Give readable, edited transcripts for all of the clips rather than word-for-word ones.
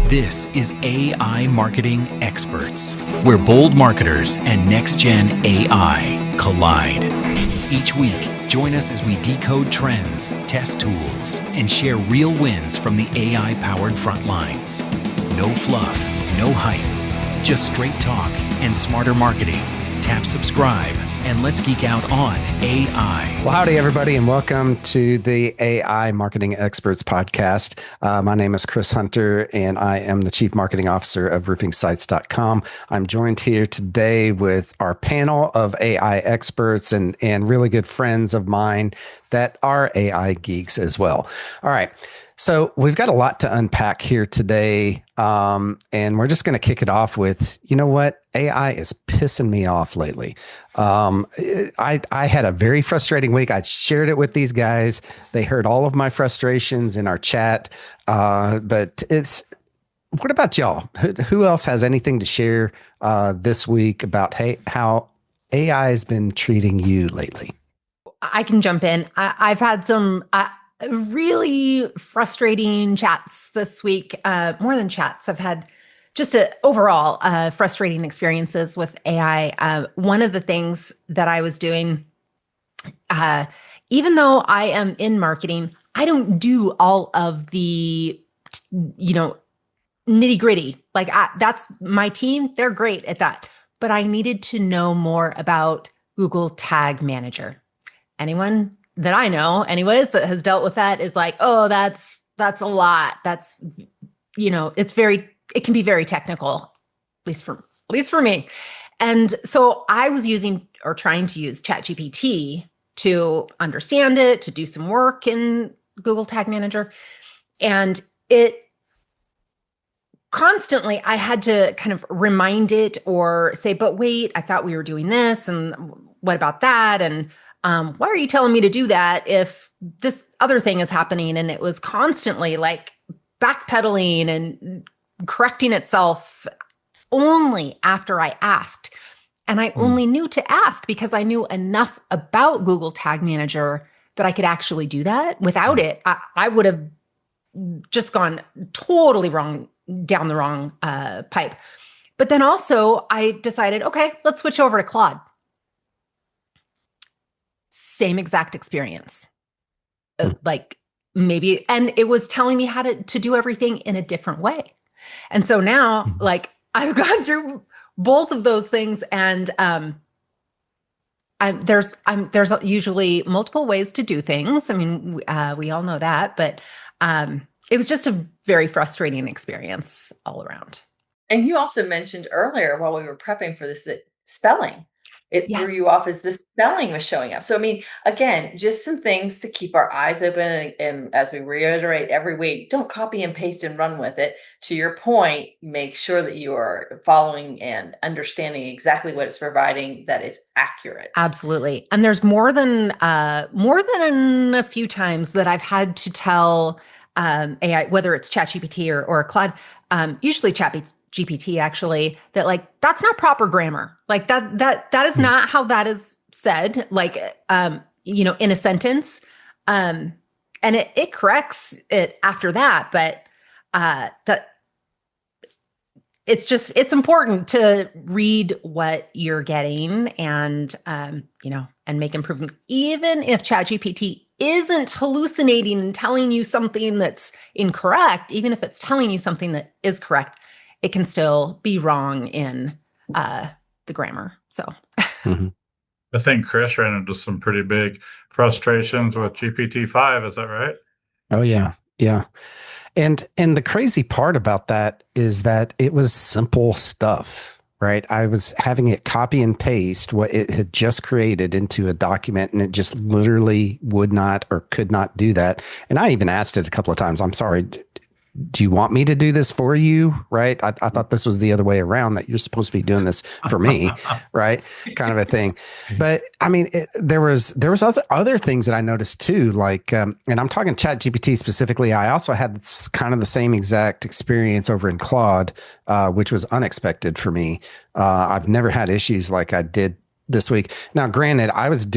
This is AI Marketing Experts, where bold marketers and next-gen AI collide. Each week, join us as we decode trends, test tools, and share real wins from the AI-powered front lines. No fluff, no hype, just straight talk and smarter marketing. Tap subscribe and let's geek out on AI. Well, howdy, everybody, and welcome to the AI Marketing Experts podcast. My name is Chris Hunter, and I am the Chief Marketing Officer of roofingsites.com. I'm joined here today with our panel of AI experts and really good friends of mine that are AI geeks as well. All right. So we've got a lot to unpack here today, and we're just going to kick it off with, you know what? AI is pissing me off lately. I had a very frustrating week. I shared it with these guys. They heard all of my frustrations in our chat, but what about y'all? Who else has anything to share this week about how AI has been treating you lately? I can jump in. I've had some really frustrating chats this week. More than chats, I've had just overall frustrating experiences with AI. One of the things that I was doing, even though I am in marketing, I don't do all of the, nitty gritty. Like that's my team. They're great at that. But I needed to know more about Google Tag Manager. Anyone that I know anyways, that has dealt with that is like, oh, that's a lot. That's, it can be very technical, at least for me. And so I was trying to use ChatGPT to understand it, to do some work in Google Tag Manager. And it constantly, I had to kind of remind it or say, but wait, I thought we were doing this. And what about that? And why are you telling me to do that if this other thing is happening? And it was constantly like backpedaling and correcting itself only after I asked. And I only knew to ask because I knew enough about Google Tag Manager that I could actually do that. Without it, I would have just gone totally down the wrong pipe. But then also I decided, okay, let's switch over to Claude. Same exact experience. Like maybe, and it was telling me how to do everything in a different way. And so now, like I've gone through both of those things, and there's usually multiple ways to do things. I mean, we all know that, but it was just a very frustrating experience all around. And you also mentioned earlier while we were prepping for this that spelling. It threw you off as the spelling was showing up. So, I mean, again, just some things to keep our eyes open. And as we reiterate every week, don't copy and paste and run with it. To your point, make sure that you are following and understanding exactly what it's providing, that it's accurate. Absolutely. And there's more than a few times that I've had to tell AI, whether it's ChatGPT or Claude, usually ChatGPT actually, that like, that's not proper grammar. Like that is not how that is said, like, in a sentence. And it corrects it after that, but it's important to read what you're getting and make improvements. Even if ChatGPT isn't hallucinating and telling you something that's incorrect, even if it's telling you something that is correct, it can still be wrong in the grammar. So I think Chris ran into some pretty big frustrations with GPT-5. Is that right? Oh, yeah. Yeah. And the crazy part about that is that it was simple stuff, right? I was having it copy and paste what it had just created into a document, and it just literally would not or could not do that. And I even asked it a couple of times, I'm sorry, do you want me to do this for you? Right. I thought this was the other way around, that you're supposed to be doing this for me. Right. Kind of a thing. But I mean, there was other things that I noticed too, like, and I'm talking ChatGPT specifically. I also had kind of the same exact experience over in Claude, which was unexpected for me. I've never had issues like I did this week. Now, granted, I was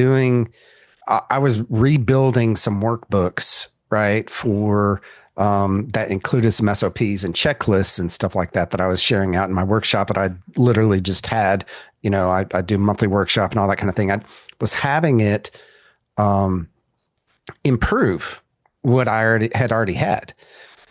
rebuilding some workbooks, right, for that included some SOPs and checklists and stuff like that I was sharing out in my workshop that I literally just had. I do monthly workshop and all that kind of thing. I was having it improve what I already had,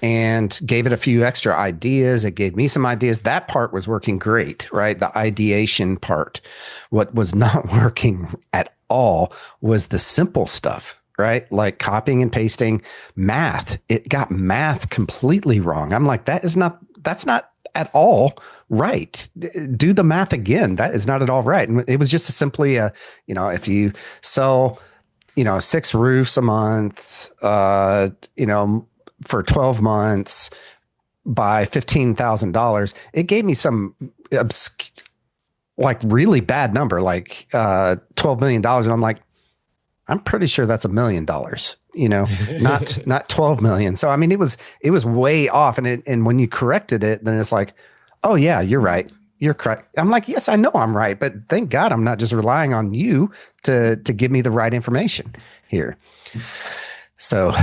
and gave it a few extra ideas. It gave me some ideas. That part was working great, right? The ideation part. What was not working at all was the simple stuff, right? Like copying and pasting math. It got math completely wrong. I'm like, that's not at all right. Do the math again. That is not at all right. And it was just simply if you sell, 6 roofs a month, for 12 months by $15,000, it gave me some really bad number, like $12 million. And I'm like, I'm pretty sure that's $1 million, not 12 million. So, I mean, it was way off. And when you corrected it, then it's like, oh yeah, you're right. You're correct. I'm like, yes, I know I'm right, but thank God I'm not just relying on you to give me the right information here. So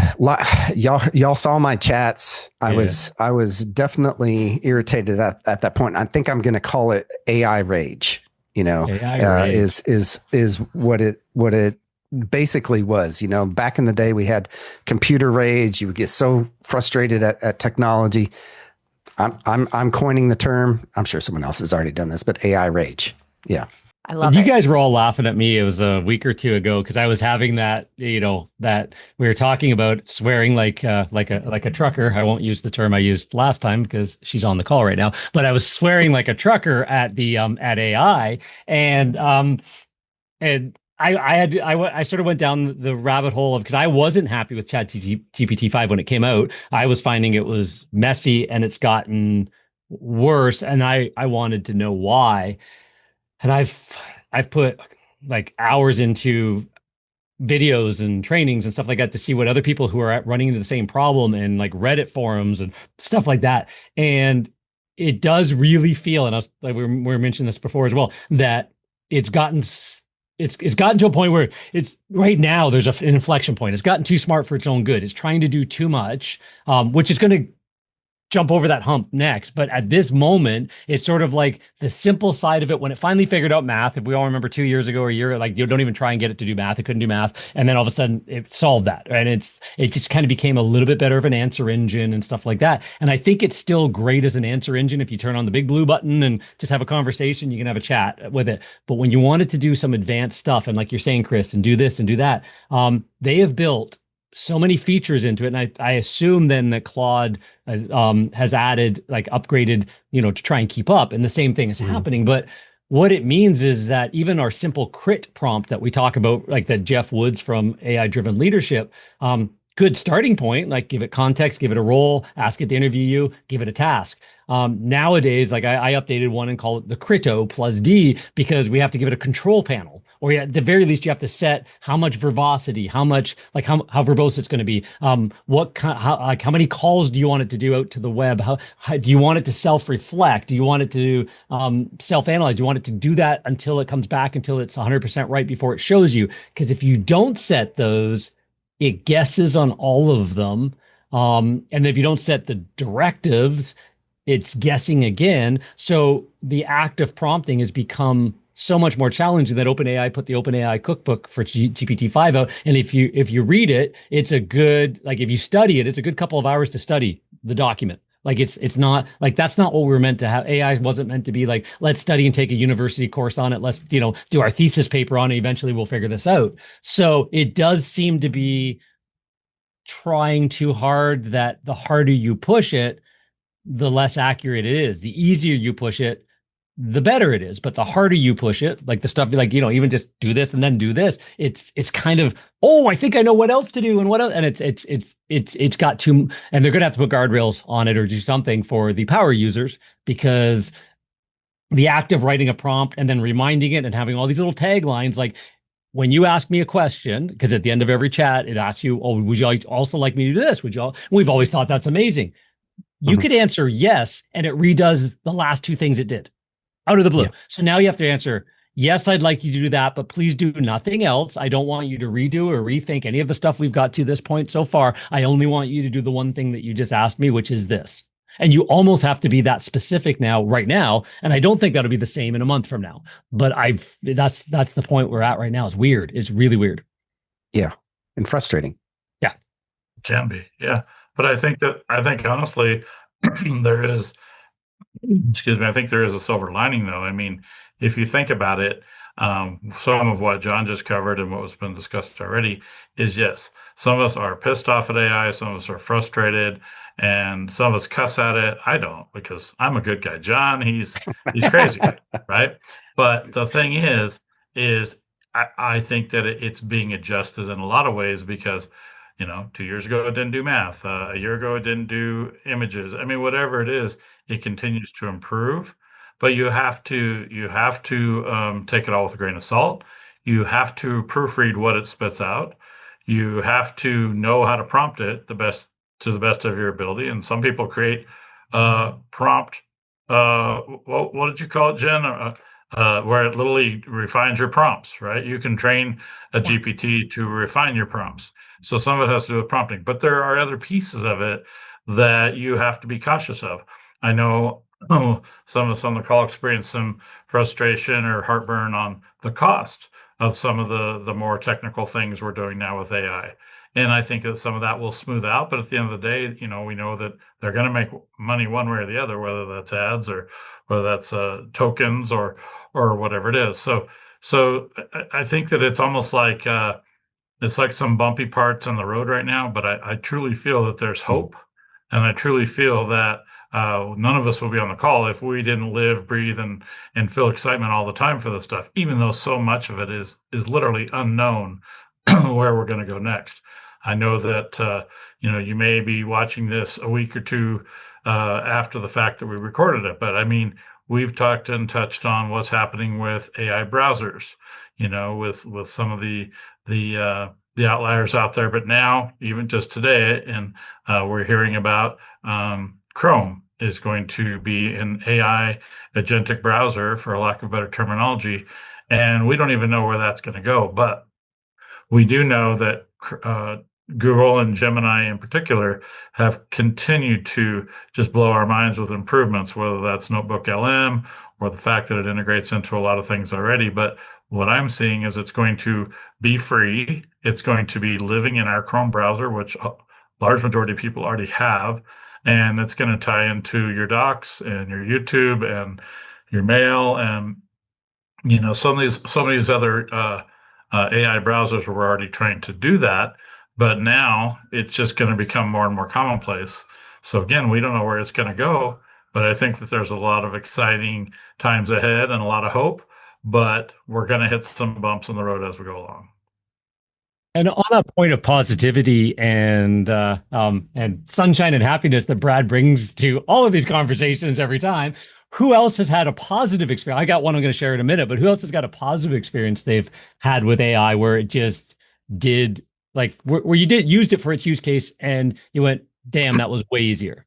y'all saw my chats. I was definitely irritated at that point. I think I'm going to call it AI rage. AI rage. Is what it basically was. Back in the day we had computer rage. You would get so frustrated at technology. I'm coining the term. I'm sure someone else has already done this, but AI rage. Yeah. I love it. You guys were all laughing at me. It was a week or two ago because I was having that, that we were talking about swearing like a trucker. I won't use the term I used last time because she's on the call right now. But I was swearing like a trucker at the at AI, and I sort of went down the rabbit hole of, because I wasn't happy with ChatGPT 5 when it came out. I was finding it was messy and it's gotten worse, and I wanted to know why. And I've put like hours into videos and trainings and stuff like that to see what other people who are running into the same problem, and like Reddit forums and stuff like that. And it does really feel, and I was like, we were mentioning this before as well, that it's gotten to a point where it's right now there's an inflection point. It's gotten too smart for its own good. It's trying to do too much, which is going to jump over that hump next. But at this moment, it's sort of like the simple side of it. When it finally figured out math, if we all remember 2 years ago or a year, like, you don't even try and get it to do math. It couldn't do math. And then all of a sudden it solved that. And it just kind of became a little bit better of an answer engine and stuff like that. And I think it's still great as an answer engine. If you turn on the big blue button and just have a conversation, you can have a chat with it. But when you want it to do some advanced stuff, and like you're saying, Chris, and do this and do that, they have built so many features into it. And I assume then that Claude has added, like, upgraded, to try and keep up. And the same thing is happening. But what it means is that even our simple crit prompt that we talk about, like that Jeff Woods from AI Driven Leadership, good starting point, like give it context, give it a role, ask it to interview you, give it a task. Nowadays, like I updated one and call it the Crito plus D, because we have to give it a control panel. Or at the very least, you have to set how much verbosity, how much, like how verbose it's going to be. How many calls do you want it to do out to the web? How do you want it to self-reflect? Do you want it to self-analyze? Do you want it to do that until it comes back, until it's 100% right before it shows you? Because if you don't set those, it guesses on all of them. And if you don't set the directives, it's guessing again. So the act of prompting has become so much more challenging that OpenAI put the OpenAI cookbook for GPT-5 out. And if you read it, it's a good, like, if you study it, it's a good couple of hours to study the document. Like, it's not like, that's not what we were meant to have. AI wasn't meant to be like, let's study and take a university course on it. Let's, do our thesis paper on it. Eventually we'll figure this out. So it does seem to be trying too hard, that the harder you push it, the less accurate it is. The easier you push it, the better it is. But the harder you push it, like the stuff, like, even just do this and then do this, it's kind of, oh, I think I know what else to do and what else. And it's got too, and they're going to have to put guardrails on it or do something for the power users, because the act of writing a prompt and then reminding it and having all these little taglines, like, when you ask me a question, because at the end of every chat, it asks you, oh, would you also like me to do this? We've always thought that's amazing. You could answer yes, and it redoes the last two things it did out of the blue. Yeah. So now you have to answer yes, I'd like you to do that, but please do nothing else. I don't want you to redo or rethink any of the stuff we've got to this point so far. I only want you to do the one thing that you just asked me, which is this. And you almost have to be that specific now, right now. And I don't think that'll be the same in a month from now. But that's the point we're at right now. It's weird. It's really weird. Yeah. And frustrating. Yeah. It can be. Yeah. But I think honestly, there is, excuse me, I think there is a silver lining though. I mean, if you think about it, some of what John just covered and what was been discussed already is yes, some of us are pissed off at AI, some of us are frustrated, and some of us cuss at it. I don't, because I'm a good guy. John, he's crazy, right? But the thing is I think that it's being adjusted in a lot of ways because 2 years ago it didn't do math. A year ago it didn't do images. I mean, whatever it is, it continues to improve. But you have to take it all with a grain of salt. You have to proofread what it spits out. You have to know how to prompt it to the best of your ability. And some people create prompt. What did you call it, Jen? Where it literally refines your prompts, right? You can train a GPT to refine your prompts. So some of it has to do with prompting, but there are other pieces of it that you have to be cautious of. I know some of us on the call experience some frustration or heartburn on the cost of some of the more technical things we're doing now with AI. And I think that some of that will smooth out. But at the end of the day, we know that they're going to make money one way or the other, whether that's ads or whether that's tokens or whatever it is. So I think that it's almost like it's like some bumpy parts on the road right now. But I truly feel that there's hope, and I truly feel that none of us will be on the call if we didn't live, breathe, and feel excitement all the time for this stuff, even though so much of it is literally unknown where we're going to go next. I know that you may be watching this a week or two after the fact that we recorded it, but I mean, we've talked and touched on what's happening with AI browsers, with some of the outliers out there. But now, even just today, and we're hearing about Chrome is going to be an AI agentic browser, for a lack of better terminology, and we don't even know where that's going to go. But we do know that Google and Gemini in particular have continued to just blow our minds with improvements, whether that's Notebook LM or the fact that it integrates into a lot of things already. But what I'm seeing is it's going to be free. It's going to be living in our Chrome browser, which a large majority of people already have. And it's going to tie into your docs and your YouTube and your mail. And, some of these other AI browsers were already trained to do that. But now it's just going to become more and more commonplace. So again, we don't know where it's going to go, but I think that there's a lot of exciting times ahead and a lot of hope, but we're going to hit some bumps on the road as we go along. And on that point of positivity and sunshine and happiness that Brad brings to all of these conversations every time, who else has had a positive experience? I got one I'm going to share in a minute, but who else has got a positive experience they've had with AI where it just did, like, where you used it for its use case and you went, damn, that was way easier?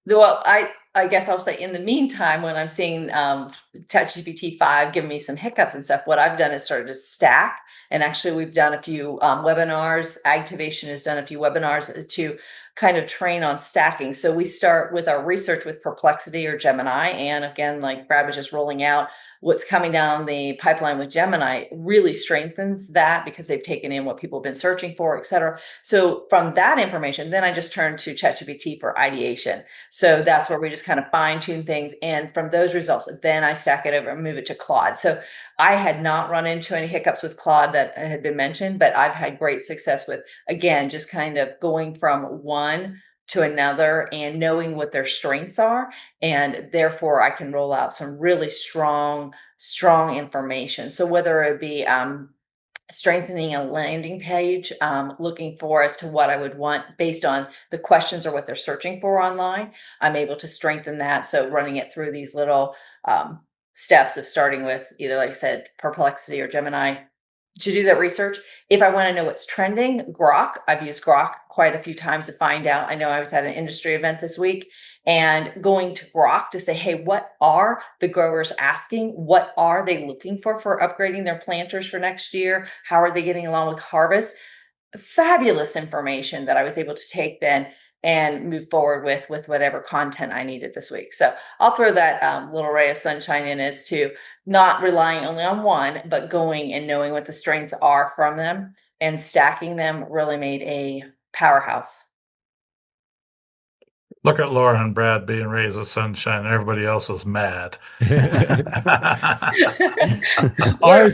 Well, I guess I'll say in the meantime, when I'm seeing ChatGPT 5 giving me some hiccups and stuff, what I've done is started to stack. And actually, we've done a few webinars. Activation has done a few webinars to kind of train on stacking. So we start with our research with Perplexity or Gemini. And again, like Brad was just rolling out, what's coming down the pipeline with Gemini really strengthens that because they've taken in what people have been searching for, et cetera. So from that information, then I just turn to ChatGPT for ideation. So that's where we just kind of fine tune things. And from those results, then I stack it over and move it to Claude. So I had not run into any hiccups with Claude that had been mentioned, but I've had great success with, again, just kind of going from one to another and knowing what their strengths are. And therefore I can roll out some really strong information. So whether it be strengthening a landing page, looking for as to what I would want based on the questions or what they're searching for online, I'm able to strengthen that. So running it through these little steps of starting with either, like I said, Perplexity or Gemini to do that research. If I want to know what's trending, Grok, I've used Grok quite a few times to find out. I know I was at an industry event this week and going to Grok to say, hey, what are the growers asking? What are they looking for upgrading their planters for next year? How are they getting along with harvest? Fabulous information that I was able to take then and move forward with whatever content I needed this week. So I'll throw that little ray of sunshine in as to not relying only on one, but going and knowing what the strengths are from them and stacking them really made a powerhouse. Look at Laura and Brad being rays of sunshine, and everybody else is mad. Our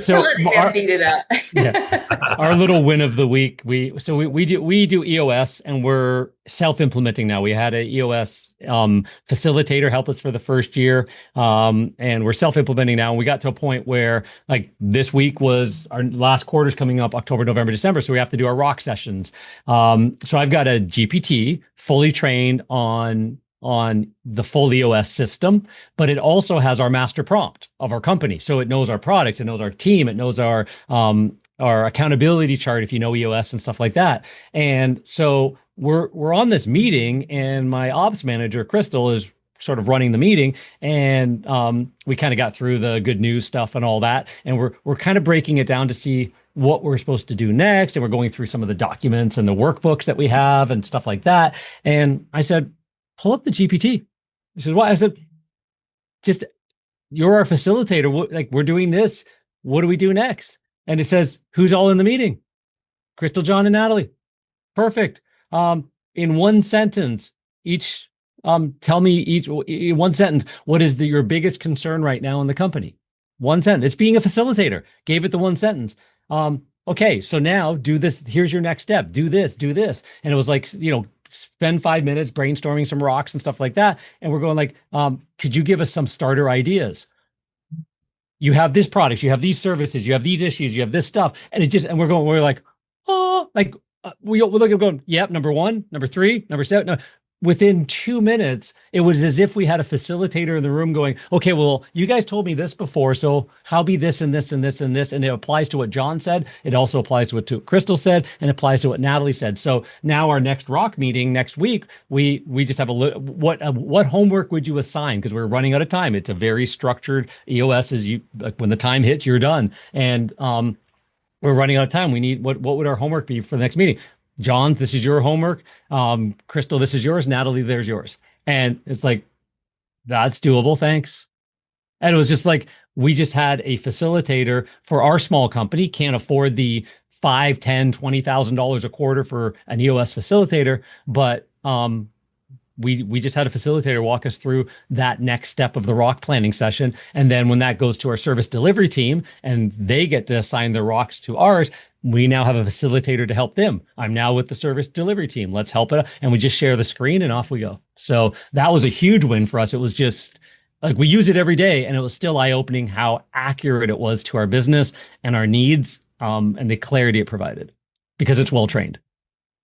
little win of the week. We do EOS, and we're self-implementing now. We had a EOS facilitator help us for the first year, and we're self-implementing now. And we got to a point where, like, this week was our last quarter's coming up, October, November, December, so we have to do our rock sessions. So I've got a GPT fully trained on the full EOS system, but it also has our master prompt of our company. So it knows our products, it knows our team, it knows our accountability chart, if you know EOS and stuff like that. And so we're on this meeting, and my ops manager, Crystal, is sort of running the meeting, and we kind of got through the good news stuff and all that, and we're kind of breaking it down to see what we're supposed to do next, and we're going through some of the documents and the workbooks that we have and stuff like that. And I said, pull up the GPT. She said, what? I said, just, you're our facilitator. Like, we're doing this. What do we do next? And it says, who's all in the meeting? Crystal, John, and Natalie. Perfect. In one sentence, each, tell me each, in one sentence, what is your biggest concern right now in the company? One sentence. It's being a facilitator. Gave it the one sentence. Okay, so now do this. Here's your next step. Do this, do this. And it was like, spend 5 minutes brainstorming some rocks and stuff like that. And we're going like, could you give us some starter ideas? You have this products, you have these services, you have these issues, you have this stuff. And we're like, oh, like, we look at going, yep, number 1, number 3, number 7. No. Within 2 minutes, it was as if we had a facilitator in the room going, okay, well, you guys told me this before, so how be this and this and this and this? And it applies to what John said. It also applies to what Crystal said, and it applies to what Natalie said. So now our next rock meeting next week, we just have what homework would you assign? Because we're running out of time. It's a very structured EOS. Like, when the time hits, you're done. And we're running out of time. We need, what would our homework be for the next meeting? John, this is your homework. Crystal, this is yours. Natalie, there's yours. And it's like, that's doable. Thanks. And it was just like, we just had a facilitator for our small company, can't afford the $5,000, $10,000, $20,000 a quarter for an EOS facilitator. But we just had a facilitator walk us through that next step of the rock planning session. And then when that goes to our service delivery team and they get to assign their rocks to ours, we now have a facilitator to help them. I'm now with the service delivery team. Let's help it. And we just share the screen and off we go. So that was a huge win for us. It was just like, we use it every day, and it was still eye-opening how accurate it was to our business and our needs, and the clarity it provided, because it's well-trained.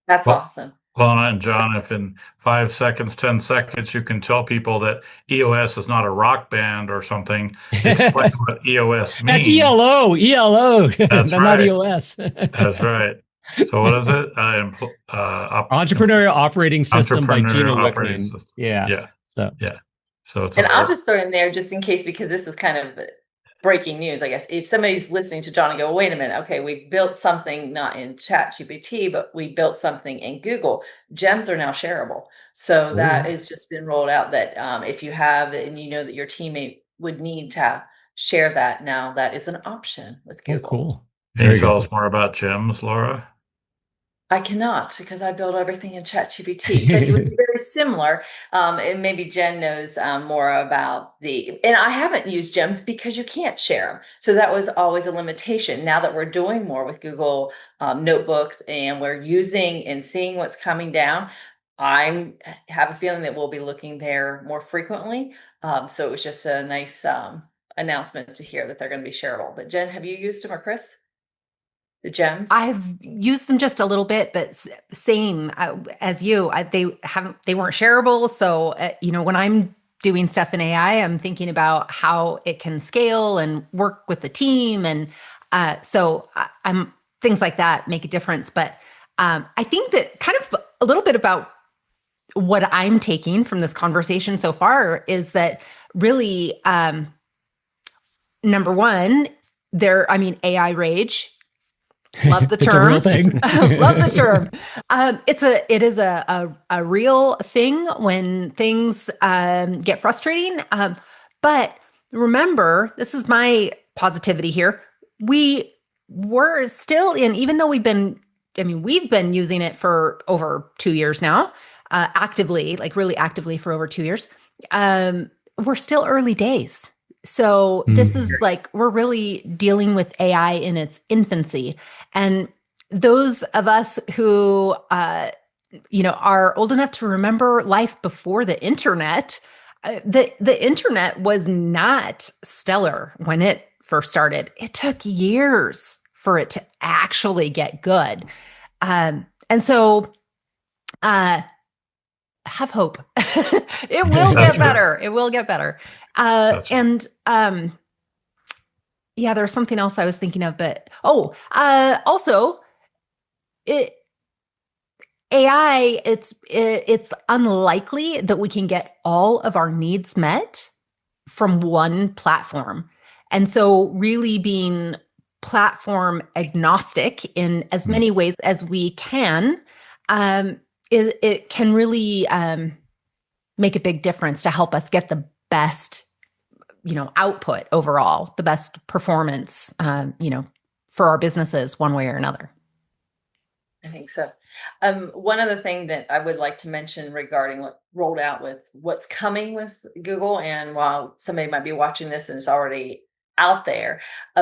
That's awesome. Well, and John, if in 5 seconds, 10 seconds, you can tell people that EOS is not a rock band or something, explain what EOS means. That's ELO. That's right. Not EOS. That's right. So what is it? Entrepreneurial Operating System by Gina Wickman. Yeah. So it's, and I'll just throw in there just in case, because this is kind of breaking news, I guess. If somebody's listening to John and go, well, wait a minute, okay, we built something not in ChatGPT, but we built something in Google. Gems are now shareable. So that has just been rolled out, that if you have, and you know that your teammate would need to share that, now that is an option with Google. Oh, cool. Can you tell us more about gems, Laura? I cannot, because I build everything in ChatGPT, but it would be very similar. And maybe Jen knows more about and I haven't used gems because you can't share them. So that was always a limitation. Now that we're doing more with Google Notebooks, and we're using and seeing what's coming down, I have a feeling that we'll be looking there more frequently. So it was just a nice announcement to hear that they're going to be shareable. But Jen, have you used them, or Chris? The gems? I've used them just a little bit, but same as you. They weren't shareable. So when I'm doing stuff in AI, I'm thinking about how it can scale and work with the team, and so I'm things like that make a difference. But I think that kind of a little bit about what I'm taking from this conversation so far is that really, number one, AI rage. Love the term. It's a real thing. Love the term. It is a real thing when things get frustrating. But remember, this is my positivity here. We're still in, even though we've been using it for over 2 years now, actively, like really actively for over 2 years. We're still early days. So this is like, we're really dealing with AI in its infancy. And those of us who, are old enough to remember life before the internet, the internet was not stellar when it first started. It took years for it to actually get good. And so, have hope. It will get better. It will get better. There's something else I was thinking of, but also AI, it's unlikely that we can get all of our needs met from one platform. And so really being platform agnostic in as many ways as we can, it can really make a big difference to help us get the best, output overall, the best performance, for our businesses one way or another. I think so. One other thing that I would like to mention regarding what rolled out with what's coming with Google, and while somebody might be watching this and it's already out there,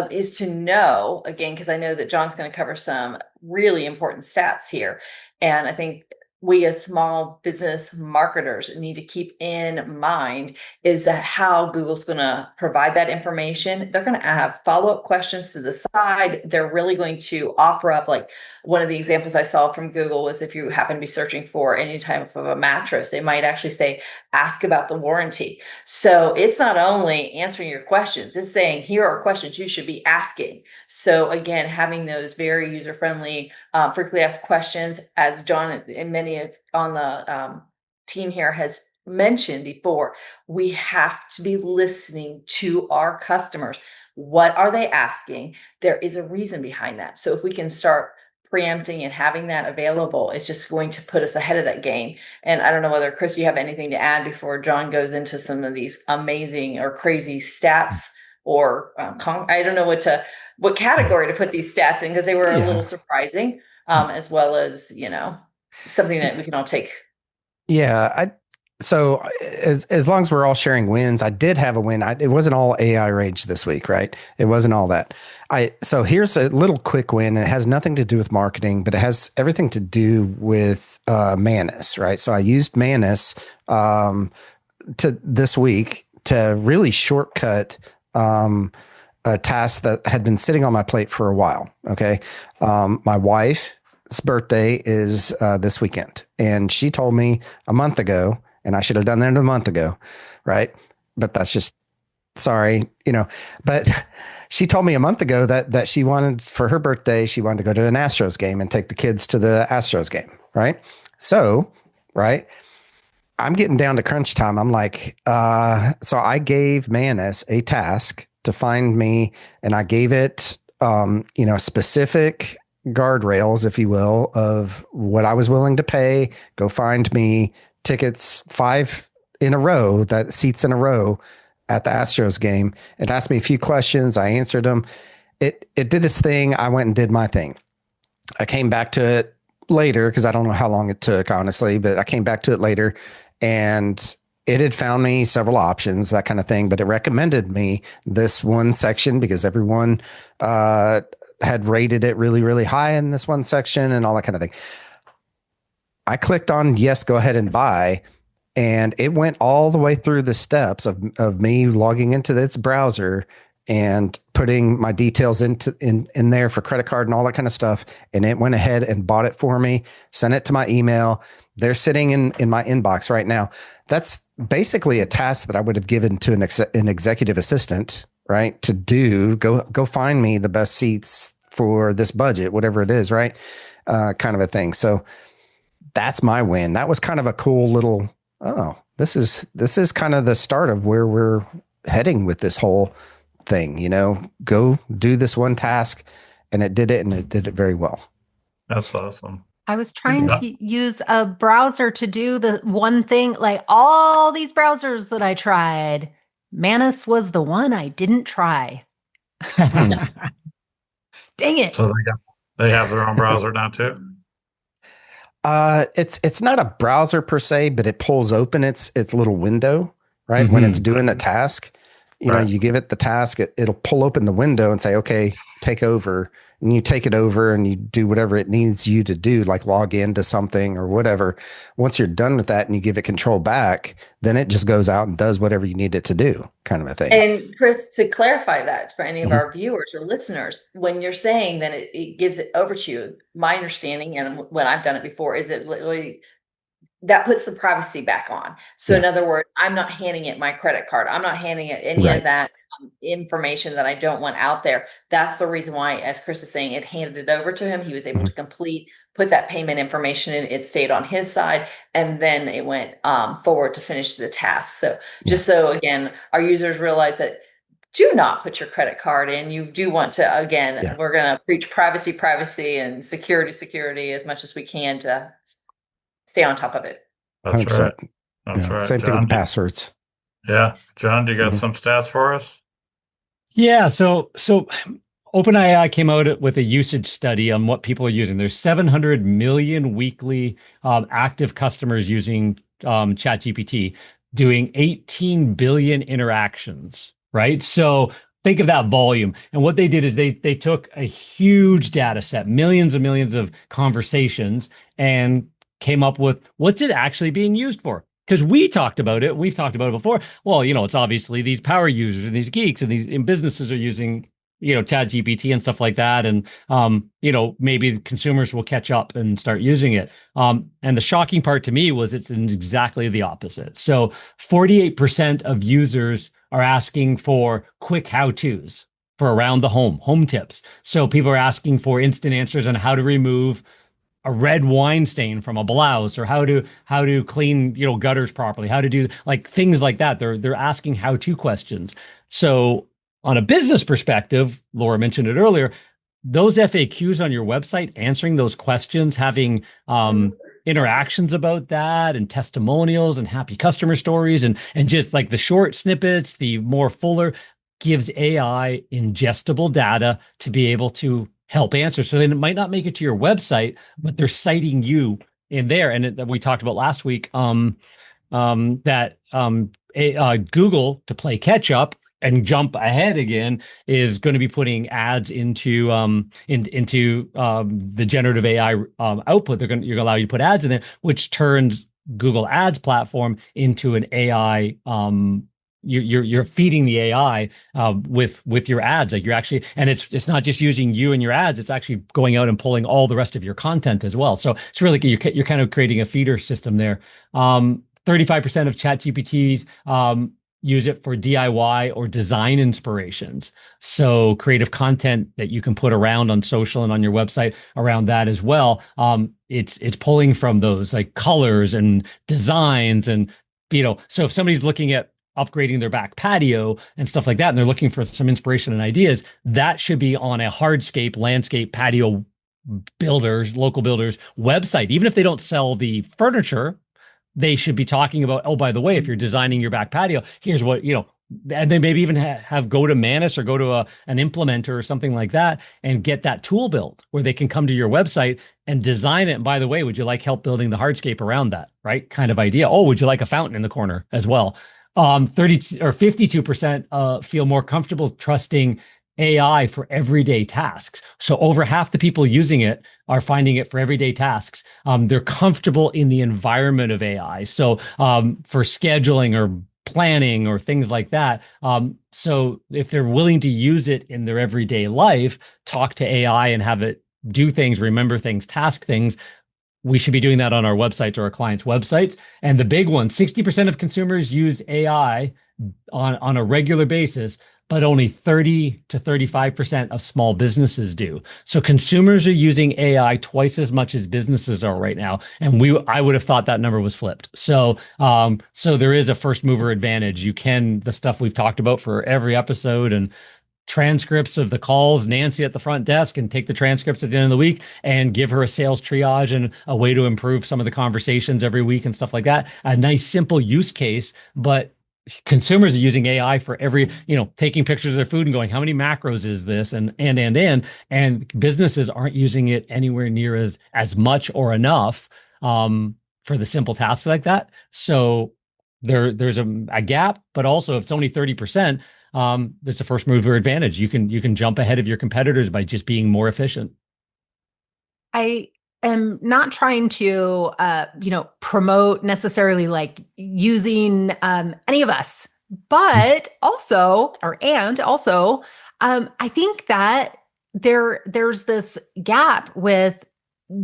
is to know, again, because I know that John's going to cover some really important stats here. And I think we as small business marketers need to keep in mind is that how Google's going to provide that information. They're going to have follow-up questions to the side. They're really going to offer up, like one of the examples I saw from Google was if you happen to be searching for any type of a mattress, they might actually say, ask about the warranty. So it's not only answering your questions, it's saying, here are questions you should be asking. So again, having those very user-friendly, frequently asked questions, as John and many on the team here has mentioned before, we have to be listening to our customers. What are they asking? There is a reason behind that. So if we can start preempting and having that available, it's just going to put us ahead of that game. And I don't know whether, Chris, you have anything to add before John goes into some of these amazing or crazy stats, or I don't know what category to put these stats in, because they were a little surprising, as well as, something that we can all take. Yeah. So as long as we're all sharing wins, I did have a win. It wasn't all AI rage this week, right? It wasn't all that. So here's a little quick win. It has nothing to do with marketing, but it has everything to do with Manus, right? So I used Manus to this week to really shortcut a task that had been sitting on my plate for a while. Okay. My wife's birthday is this weekend, and she told me a month ago, and I should have done that a month ago, right? But that's just, sorry, but she told me a month ago that she wanted, for her birthday, she wanted to go to an Astros game and take the kids to the Astros game, right? So, right, I'm getting down to crunch time. I'm like, so I gave Manus a task to find me, and I gave it, specific guardrails, if you will, of what I was willing to pay. Go find me tickets 5 in a row, that seats in a row at the Astros game. It asked me a few questions. I answered them. It did its thing. I went and did my thing. I came back to it later, because I don't know how long it took, honestly, but I came back to it later, and it had found me several options, that kind of thing, but it recommended me this one section because everyone had rated it really, really high in this one section and all that kind of thing. I clicked on yes, go ahead and buy. And it went all the way through the steps of me logging into its browser and putting my details in there for credit card and all that kind of stuff. And it went ahead and bought it for me, sent it to my email. They're sitting in my inbox right now. That's basically a task that I would have given to an executive assistant, right? To do, go find me the best seats for this budget, whatever it is, right? Kind of a thing. So that's my win. That was kind of a cool little, oh, this is kind of the start of where we're heading with this whole thing, go do this one task, and it did it very well. That's awesome. I was trying to use a browser to do the one thing, like all these browsers that I tried. Manus was the one I didn't try. Dang it. So they have their own browser now too? It's not a browser per se, but it pulls open its little window, right? When it's doing the task, you give it the task, it'll pull open the window and say, okay, take over. And you take it over and you do whatever it needs you to do, like log into something or whatever. Once you're done with that and you give it control back, then it just goes out and does whatever you need it to do, kind of a thing. And Chris, to clarify that for any of our viewers or listeners, when you're saying that it gives it over to you, my understanding, and when I've done it before, is it literally that puts the privacy back on. So in other words, I'm not handing it my credit card. I'm not handing it any of that information that I don't want out there. That's the reason why, as Chris is saying, it handed it over to him. He was able to put that payment information in. It stayed on his side, and then it went forward to finish the task. So just so, again, our users realize that do not put your credit card in. You do want to, again, we're going to preach privacy, and security as much as we can to stay on top of it. That's 100%. right. That's right. Same thing with passwords. Yeah. John, do you got some stats for us? Yeah. So OpenAI came out with a usage study on what people are using. There's 700 million weekly active customers using ChatGPT, doing 18 billion interactions, right? So think of that volume. And what they did is they took a huge data set, millions and millions of conversations, and came up with what's it actually being used for. Because we've talked about it before. Well, it's obviously these power users and these geeks and these businesses are using, ChatGPT and stuff like that. And, maybe consumers will catch up and start using it. And the shocking part to me was it's exactly the opposite. So 48% of users are asking for quick how-tos for around the home tips. So people are asking for instant answers on how to remove a red wine stain from a blouse, or how to clean, gutters properly, how to do like things like that. They're asking how-to questions. So on a business perspective, Laura mentioned it earlier, those FAQs on your website, answering those questions, having interactions about that, and testimonials and happy customer stories, and just like the short snippets, the more fuller, gives AI ingestible data to be able to help answer. So they might not make it to your website, but they're citing you in there. And we talked about last week that Google, to play catch up and jump ahead again, is going to be putting ads into the generative AI output. You're going to allow you to put ads in there, which turns Google Ads platform into an AI. You're feeding the AI with your ads. Like you're actually, and it's not just using you and your ads. It's actually going out and pulling all the rest of your content as well. So it's really, you're kind of creating a feeder system there. 35% of ChatGPTs use it for DIY or design inspirations. So creative content that you can put around on social and on your website around that as well. It's pulling from those like colors and designs, and so if somebody's looking at upgrading their back patio and stuff like that, and they're looking for some inspiration and ideas, that should be on a hardscape, landscape, patio builders, local builders website. Even if they don't sell the furniture, they should be talking about, oh, by the way, if you're designing your back patio, here's what, and then maybe even have go to Manus or go to an implementer or something like that and get that tool built where they can come to your website and design it. And by the way, would you like help building the hardscape around that, right? Kind of idea. Oh, would you like a fountain in the corner as well? 52% feel more comfortable trusting AI for everyday tasks. So over half the people using it are finding it for everyday tasks. They're comfortable in the environment of AI. So for scheduling or planning or things like that. So if they're willing to use it in their everyday life, talk to AI and have it do things, remember things, task things, we should be doing that on our websites or our clients' websites. And the big one, 60% of consumers use AI on a regular basis, but only 30 to 35% of small businesses do. So consumers are using AI twice as much as businesses are right now. And I would have thought that number was flipped. So, so there is a first mover advantage. The stuff we've talked about for every episode and transcripts of the calls, Nancy at the front desk, and take the transcripts at the end of the week and give her a sales triage and a way to improve some of the conversations every week and stuff like that. A nice, simple use case, but consumers are using AI for every, taking pictures of their food and going, how many macros is this? And businesses aren't using it anywhere near as much or enough for the simple tasks like that. So there's a gap, but also if it's only 30%, there's a first mover advantage. You can jump ahead of your competitors by just being more efficient. I am not trying to, promote necessarily like using any of us, but also, I think that there's this gap with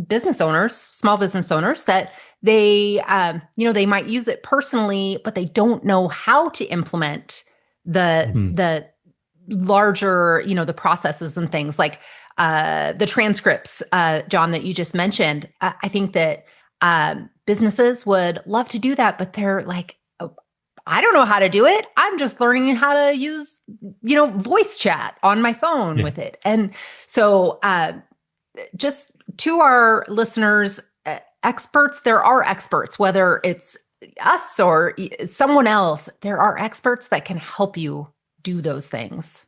business owners, small business owners, that they, they might use it personally, but they don't know how to implement the larger, the processes and things like the transcripts, John, that you just mentioned. I think that businesses would love to do that, but they're like, oh, I don't know how to do it. I'm just learning how to use, voice chat on my phone with it. And so just to our listeners, experts, there are experts, whether it's us or someone else, there are experts that can help you do those things.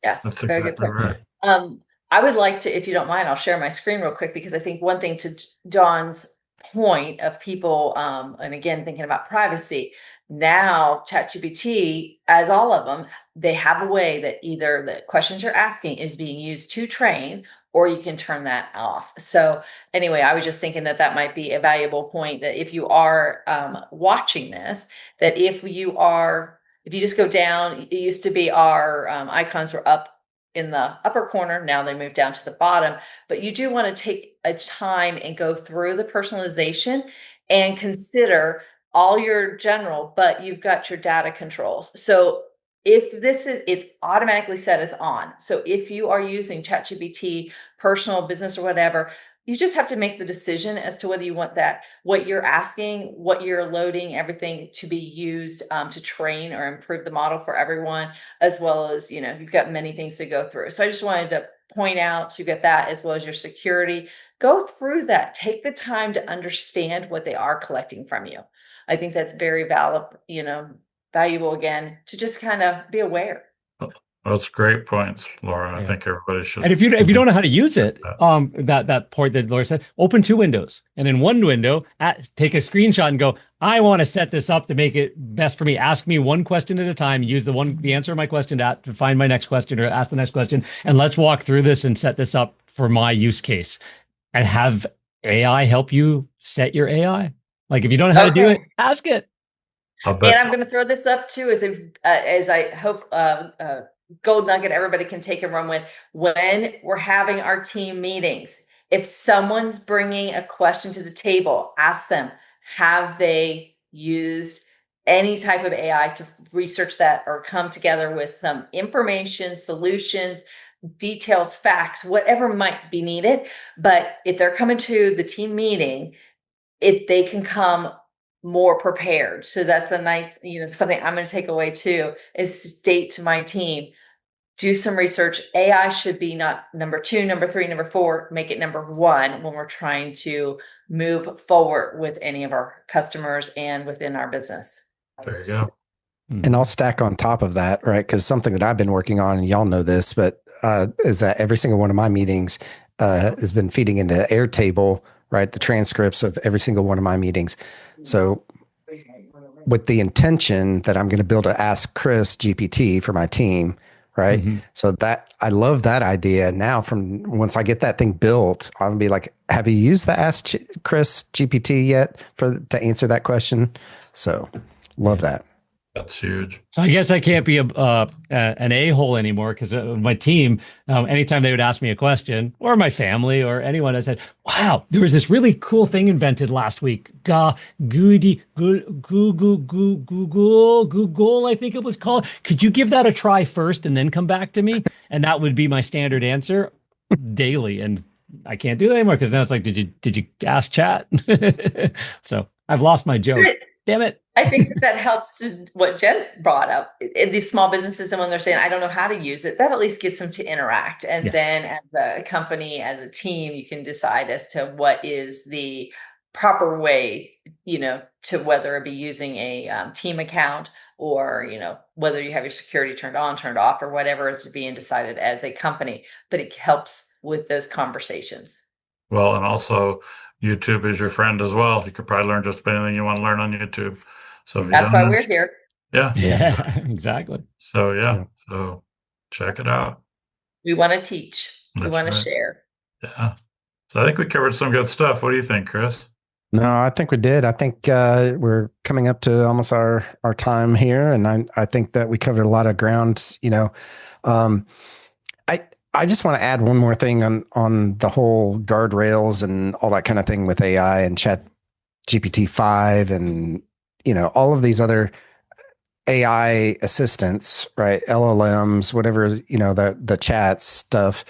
Yes, That's very exactly good point. right. I would like to, if you don't mind, I'll share my screen real quick, because I think one thing to John's point of people, and again, thinking about privacy, now ChatGPT, as all of them, they have a way that either the questions you're asking is being used to train, or you can turn that off. So anyway, I was just thinking that might be a valuable point, that if you are watching this, that if you just go down, it used to be our icons were up in the upper corner. Now they moved down to the bottom, but you do want to take a time and go through the personalization and consider all your general, but you've got your data controls. So if it's automatically set as on. So if you are using ChatGPT, personal, business, or whatever, you just have to make the decision as to whether you want that, what you're asking, what you're loading, everything to be used to train or improve the model for everyone, as well as, you've got many things to go through. So I just wanted to point out, you've got that as well as your security. Go through that. Take the time to understand what they are collecting from you. I think that's very valuable, again, to just kind of be aware. That's great points, Laura. I think everybody should. And if you don't know how to use it, that point that Laura said, open two windows, and in one window, take a screenshot and go, I want to set this up to make it best for me. Ask me one question at a time. Use the answer of my question to find my next question, or ask the next question, and let's walk through this and set this up for my use case, and have AI help you set your AI. Like if you don't know how to do it, ask it. And I'm going to throw this up too, as I hope gold nugget everybody can take and run with. When we're having our team meetings, if someone's bringing a question to the table, ask them, have they used any type of AI to research that or come together with some information, solutions, details, facts, whatever might be needed. But if they're coming to the team meeting, if they can come more prepared. So that's a nice, something I'm going to take away too, is state to my team, do some research. AI should be not number 2, number 3, number 4, make it number 1 when we're trying to move forward with any of our customers and within our business. There you go. And I'll stack on top of that, right? Because something that I've been working on, and y'all know this, but is that every single one of my meetings has been feeding into Airtable, right? The transcripts of every single one of my meetings. So with the intention that I'm going to build a Ask Chris GPT for my team, right? Mm-hmm. So that I love that idea. Now, from once I get that thing built, I'm gonna be like, have you used the Ask Chris GPT yet to answer that question? So love that. That's huge. So I guess I can't be an a-hole anymore because my team, anytime they would ask me a question, or my family or anyone, I said, "Wow, there was this really cool thing invented last week. Google, I think it was called. Could you give that a try first and then come back to me?" And that would be my standard answer daily. And I can't do that anymore because now it's like, did you ask chat? So I've lost my joke. Damn it. I think that helps to what Jen brought up in these small businesses. And when they're saying, I don't know how to use it, that at least gets them to interact. And then as a company, as a team, you can decide as to what is the proper way, to whether it be using a team account or, whether you have your security turned on, turned off, or whatever is being decided as a company. But it helps with those conversations. Well, and also YouTube is your friend as well. You could probably learn just about anything you want to learn on YouTube. So that's why we're here. Yeah, exactly. So so check it out. We want to teach. We want to share. Yeah. So I think we covered some good stuff. What do you think, Chris? No, I think we did. I think we're coming up to almost our time here, and I think that we covered a lot of ground. I just want to add one more thing on the whole guardrails and all that kind of thing with AI and ChatGPT 5 and all of these other AI assistants, right? LLMs, whatever, the chat stuff.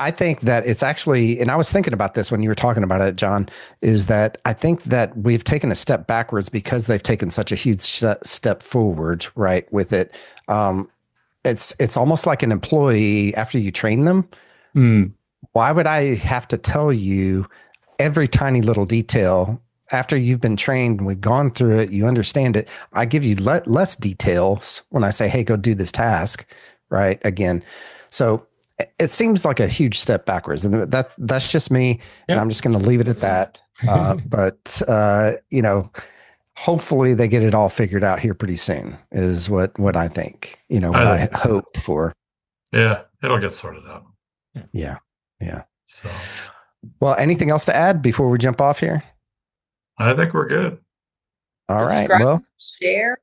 I think that it's actually, and I was thinking about this when you were talking about it, John, is that I think that we've taken a step backwards because they've taken such a huge step forward, right, with it. It's almost like an employee after you train them. Why would I have to tell you every tiny little detail after you've been trained? We've gone through it. You understand it. I give you less details when I say, hey, go do this task. Right. Again. So it seems like a huge step backwards, and that's just me. And I'm just going to leave it at that. But hopefully they get it all figured out here pretty soon is what I think, what I hope for. Yeah, it'll get sorted out. Yeah. So, well, anything else to add before we jump off here? I think we're good. All right. Well, share.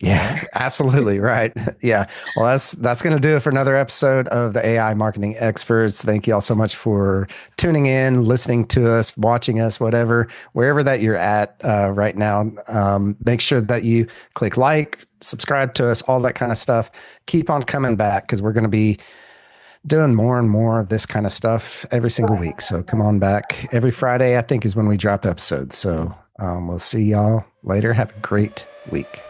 Yeah, absolutely. Right. Yeah. Well, that's going to do it for another episode of the AI Marketing Experts. Thank you all so much for tuning in, listening to us, watching us, wherever that you're at right now. Make sure that you click like, subscribe to us, all that kind of stuff. Keep on coming back because we're going to be doing more and more of this kind of stuff every single week. So come on back. Every Friday, I think, is when we drop episodes. So we'll see y'all later. Have a great week.